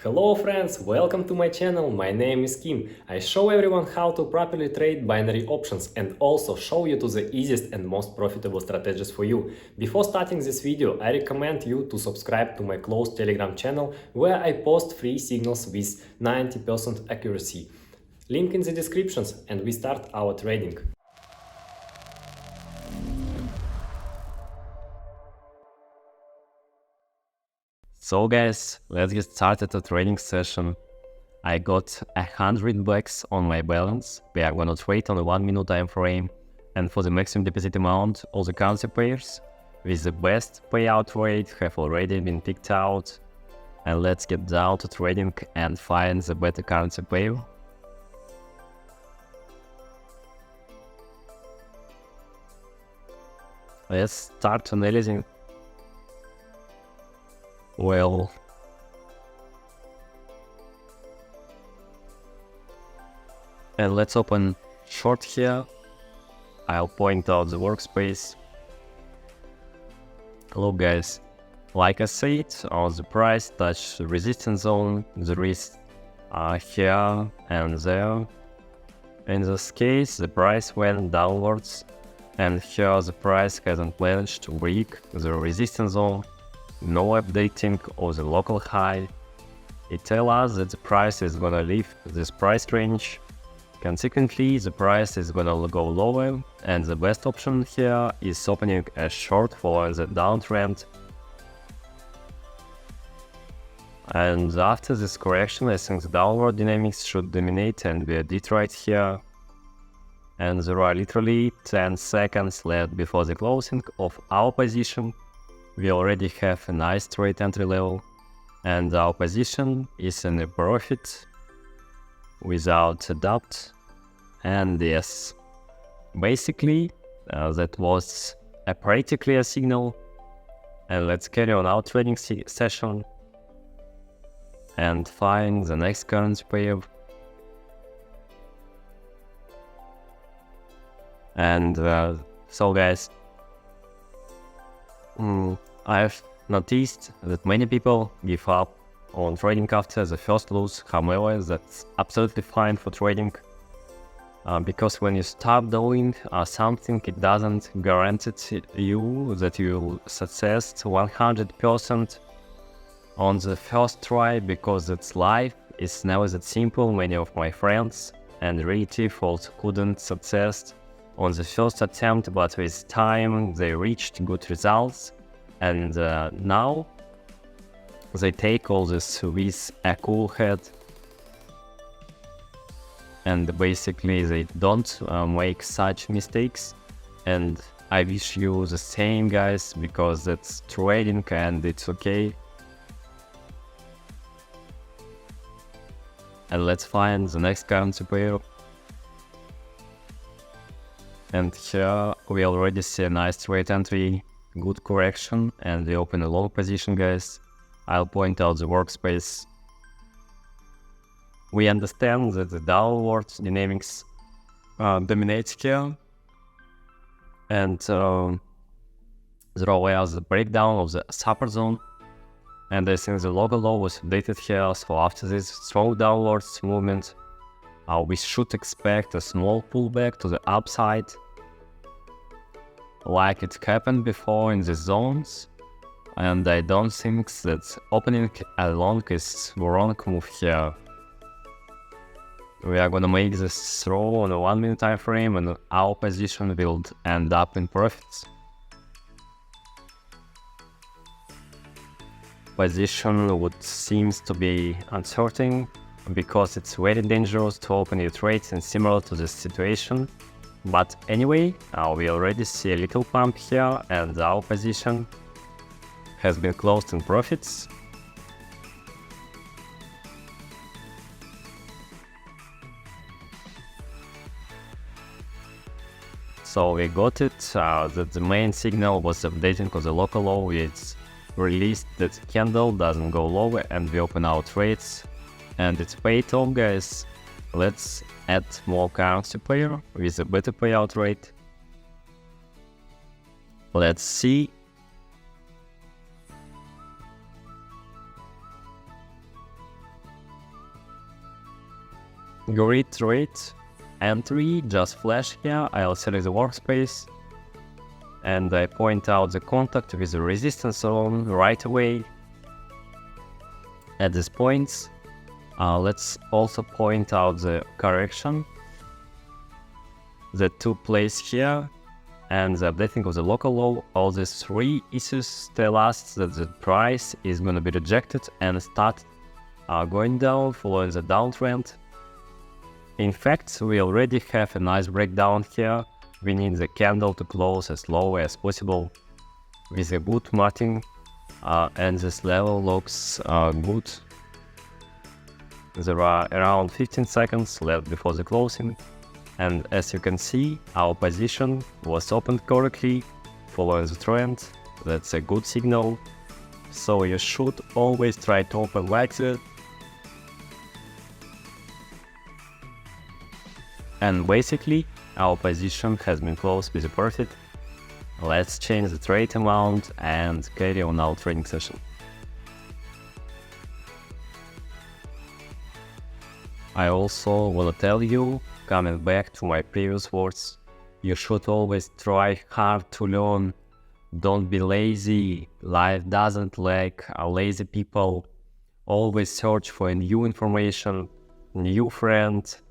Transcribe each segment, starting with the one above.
Hello friends, welcome to my channel. My name is Kim. I show everyone how to properly trade binary options and also show you to the easiest and most profitable strategies for you. Before starting this video, I recommend you to subscribe to my closed Telegram channel where I post free signals with 90% accuracy. Link in the descriptions and we start our trading. So guys, let's get started a trading session. I got $100 on my balance. We are gonna trade on a 1 minute time frame. And for the maximum deposit amount, all the currency pairs with the best payout rate have already been picked out. And let's get down to trading and find the better currency pair. Let's start analyzing. Well, and let's open short here. I'll point out the workspace. Look guys, like I said, the price touched the resistance zone. There is here and there. In this case, the price went downwards, and here the price hasn't managed to break the resistance zone. No updating of the local high. It tells us that the price is gonna leave this price range. Consequently, the price is gonna go lower, and the best option here is opening a short following the downtrend. And after this correction, I think the downward dynamics should dominate and be a Detroit here. And there are literally 10 seconds left before the closing of our position. We already have a nice trade entry level, and our position is in a profit without a doubt. And yes, basically that was a pretty clear signal. And let's carry on our trading session and find the next currency pair. And so guys, I've noticed that many people give up on trading after the first loss. However, that's absolutely fine for trading, because when you start doing something, it doesn't guarantee you that you'll success 100% on the first try, because it's life. It's never that simple. Many of my friends and relatives also couldn't success on the first attempt, but with time they reached good results, and now they take all this with a cool head, and basically they don't make such mistakes. And I wish you the same, guys, because that's trading and it's okay. And let's find the next currency pair. And here we already see a nice trade entry, good correction, and we open a long position, guys. I'll point out the workspace. We understand that the downward dynamics dominates here, and there was a breakdown of the support zone, and I think the local low was updated here. So after this strong downwards movement, we should expect a small pullback to the upside, like it happened before in the zones. And I don't think that opening along is the wrong move here. We are gonna make this throw on a 1 minute time frame, and our position will end up in profits. Position would seems to be uncertain, because it's very dangerous to open your trades and similar to this situation. But anyway, we already see a little pump here, and our position has been closed in profits. So we got it, that the main signal was updating of the local low. It's released that the candle doesn't go lower, and we open our trades, and it's paid off, guys. Let's add more currency pair with a better payout rate. Let's see. Grid rate entry just flash here. I'll select the workspace and I point out the contact with the resistance zone right away. At this point, let's also point out the correction that took place here and the updating of the local low. All these three issues tell us that the price is going to be rejected and start going down, following the downtrend. In fact, we already have a nice breakdown here. We need the candle to close as low as possible with a good marking, and this level looks good. There are around 15 seconds left before the closing, and as you can see, our position was opened correctly, following the trend. That's a good signal. So you should always try to open like that. And basically, our position has been closed with a profit. Let's change the trade amount and carry on our trading session. I also want to tell you, coming back to my previous words, you should always try hard to learn. Don't be lazy. Life doesn't like lazy people. Always search for new information, new friends.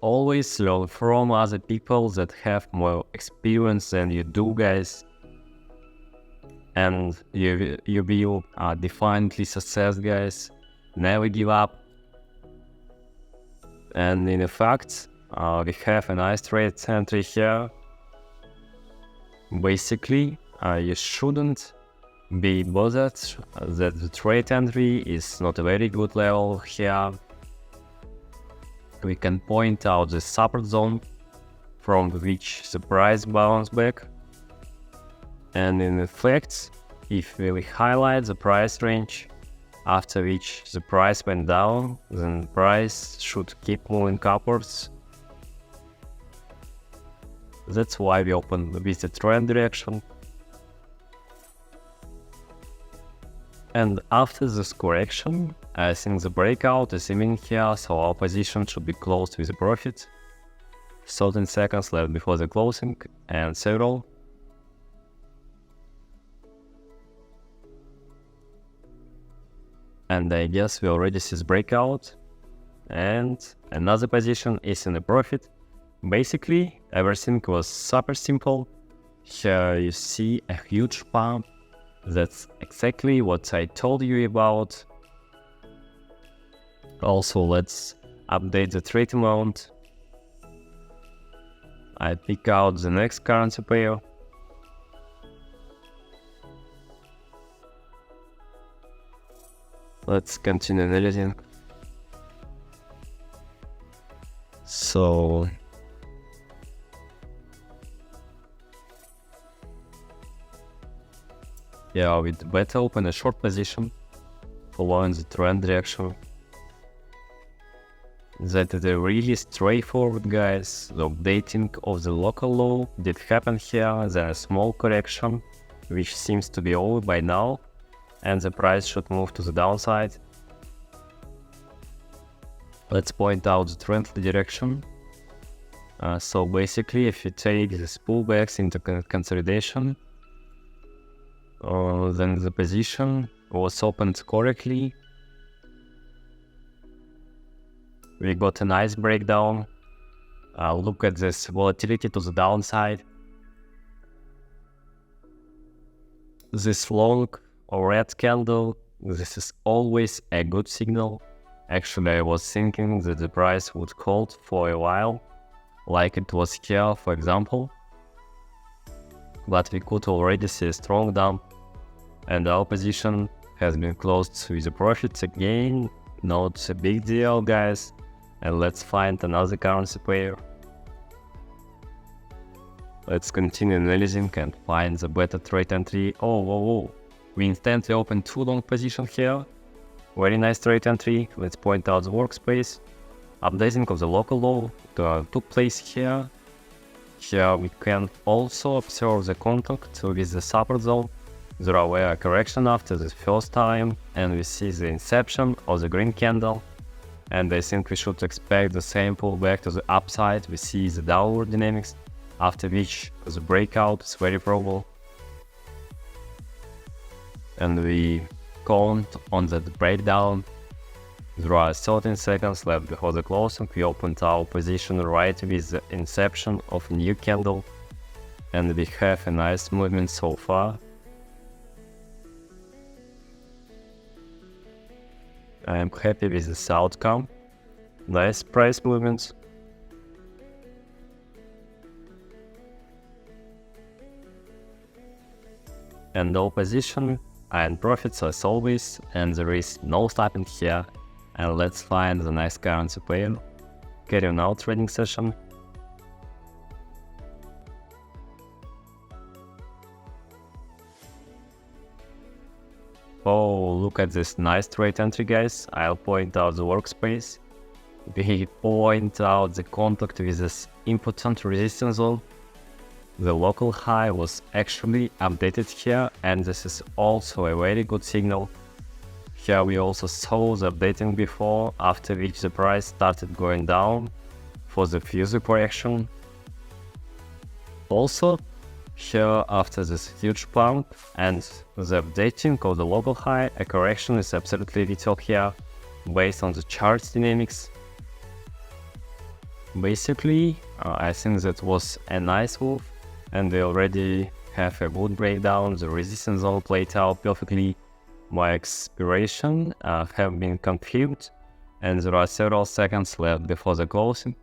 Always learn from other people that have more experience than you do, guys. And you will definitely success, guys. Never give up. And in fact, we have a nice trade entry here. Basically, you shouldn't be bothered that the trade entry is not a very good level here. We can point out the support zone from which the price bounced back. And in fact, if we highlight the price range after which the price went down, then the price should keep moving upwards. That's why we open with the trend direction. And after this correction, I think the breakout is even here, so our position should be closed with a profit. 13 seconds left before the closing and several. And I guess we already see this breakout. And another position is in a profit. Basically, everything was super simple. Here you see a huge pump. That's exactly what I told you about. Also, let's update the trade amount. I pick out the next currency pair. Let's continue analyzing. So yeah, we'd better open a short position following the trend direction. That is really straightforward, guys. The updating of the local low did happen here. Then a small correction, which seems to be over by now, and the price should move to the downside. Let's point out the trend direction. So basically, if you take these pullbacks into consolidation, then the position was opened correctly. We got a nice breakdown. Look at this volatility to the downside. This long or red candle, this is always a good signal. Actually, I was thinking that the price would hold for a while, like it was here, for example. But we could already see a strong dump, and our position has been closed with a profit again. Not a big deal, guys. And let's find another currency pair. Let's continue analyzing and find the better trade entry. Oh. We instantly opened two long positions here. Very nice trade entry. Let's point out the workspace. Updating of the local low took place here. Here we can also observe the contact with the support zone. There were a correction after the first time, and we see the inception of the green candle. and I think we should expect the same pullback to the upside. We see the downward dynamics, after which the breakout is very probable. And we count on that breakdown. There are 13 seconds left before the closing. We opened our position right with the inception of a new candle, and we have a nice movement so far. I am happy with this outcome. Nice price movements. And no position and profits as always, and there is no stopping here. And let's find the nice currency pair. Carry on our trading session. Oh, look at this nice trade entry, guys. I'll point out the workspace. We point out the contact with this important resistance zone. The local high was actually updated here, and this is also a very good signal. Here we also saw the updating before, after which the price started going down for the further correction. Also, here after this huge pump and the updating of the local high, a correction is absolutely vital here based on the chart dynamics. Basically, I think that was a nice move, and they already have a good breakdown. The resistance zone played out perfectly. My expiration have been confirmed, and there are several seconds left before the closing.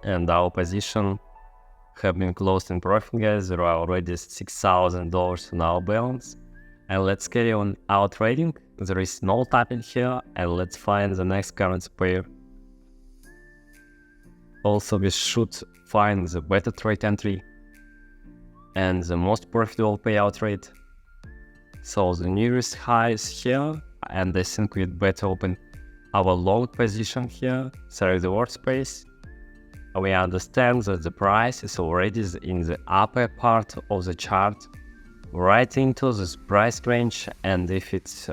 And our position have been closed in profit, guys. There are already $6,000 on our balance. And let's carry on our trading. There is no tapping here, and let's find the next currency pair. Also, we should find the better trade entry and the most profitable payout rate. So the nearest high is here, and I think we'd better open our long position here, select the workspace. We understand that the price is already in the upper part of the chart, right into this price range, and if it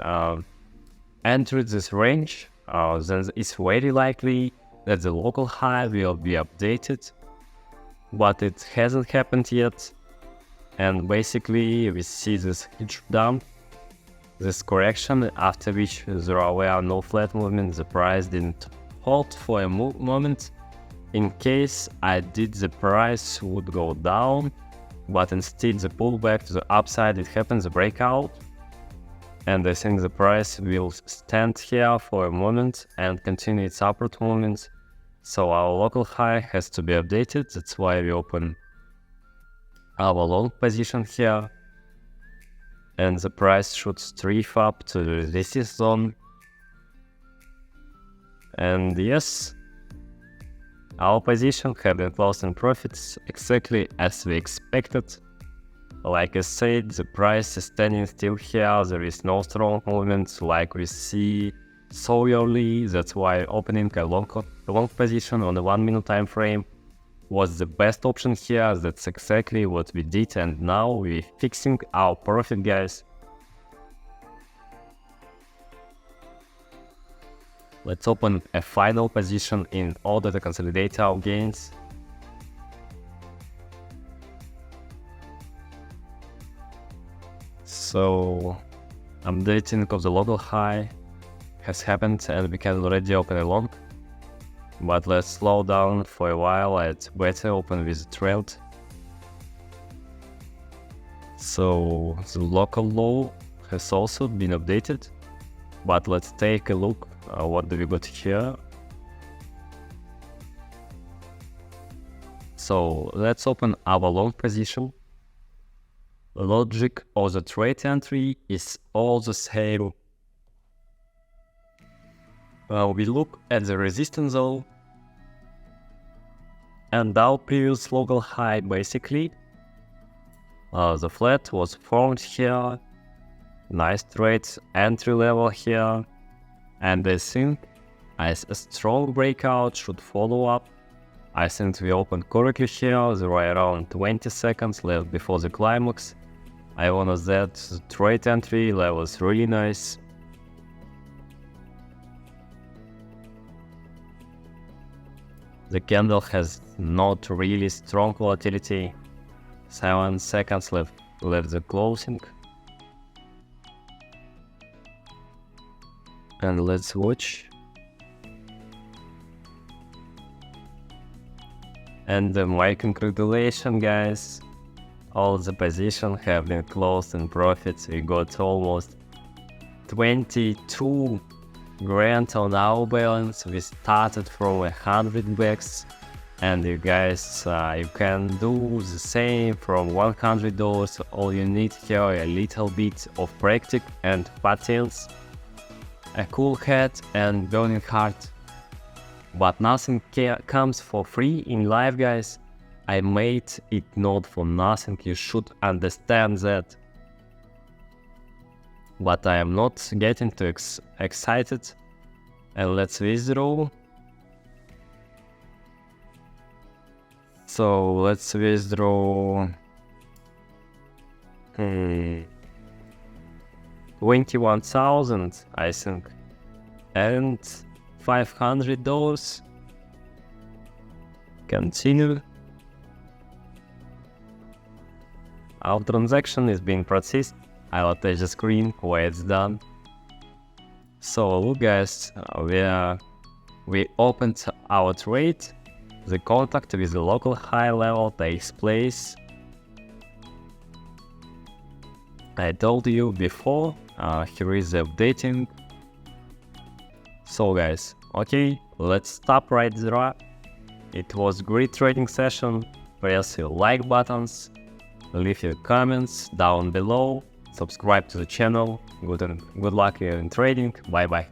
entered this range, then it's very likely that the local high will be updated, but it hasn't happened yet. And basically we see this huge dump, this correction, after which there were no flat movements. The price didn't hold for a moment. In case I did, the price would go down, but instead the pullback to the upside, it happens, the breakout. And I think the price will stand here for a moment and continue its upward movement. So our local high has to be updated. That's why we open our long position here. And the price should strafe up to the resistance zone. And yes, our position had been closed in profits exactly as we expected. Like I said, the price is standing still here. There is no strong movement like we see so early. That's why opening a long position on a 1 minute time frame was the best option here. That's exactly what we did, and now we're fixing our profit, guys. Let's open a final position in order to consolidate our gains. So, updating of the local high has happened, and we can already open a long. But let's slow down for a while. It's better open with a trend. So the local low has also been updated, but let's take a look. What do we got here? So let's open our long position. The logic of the trade entry is all the same. We look at the resistance zone and our previous local high. Basically, the flat was formed here. Nice trade entry level here. And I think as a strong breakout should follow up. I think we opened correctly here. There are around 20 seconds left before the climax. I wanna that trade entry level is really nice. The candle has not really strong volatility. 7 seconds left the closing. And let's watch. And my congratulations, guys. All the positions have been closed in profits. We got almost 22 grand on our balance. We started from 100 bucks, and you guys, you can do the same from $100. All you need here a little bit of practice and patience, a cool head and burning heart. But nothing comes for free in life, guys. I made it not for nothing. You should understand that. But I am not getting too excited. And let's withdraw. So let's withdraw 21,000, I think, and $500. Continue. Our transaction is being processed. I'll attach the screen where it's done. So look, guys, we opened our trade. The contact with the local high level takes place. I told you before, here is the updating. So guys, okay, let's stop right there. It was great trading session. Press your like buttons, leave your comments down below, subscribe to the channel. Good luck in trading. Bye bye.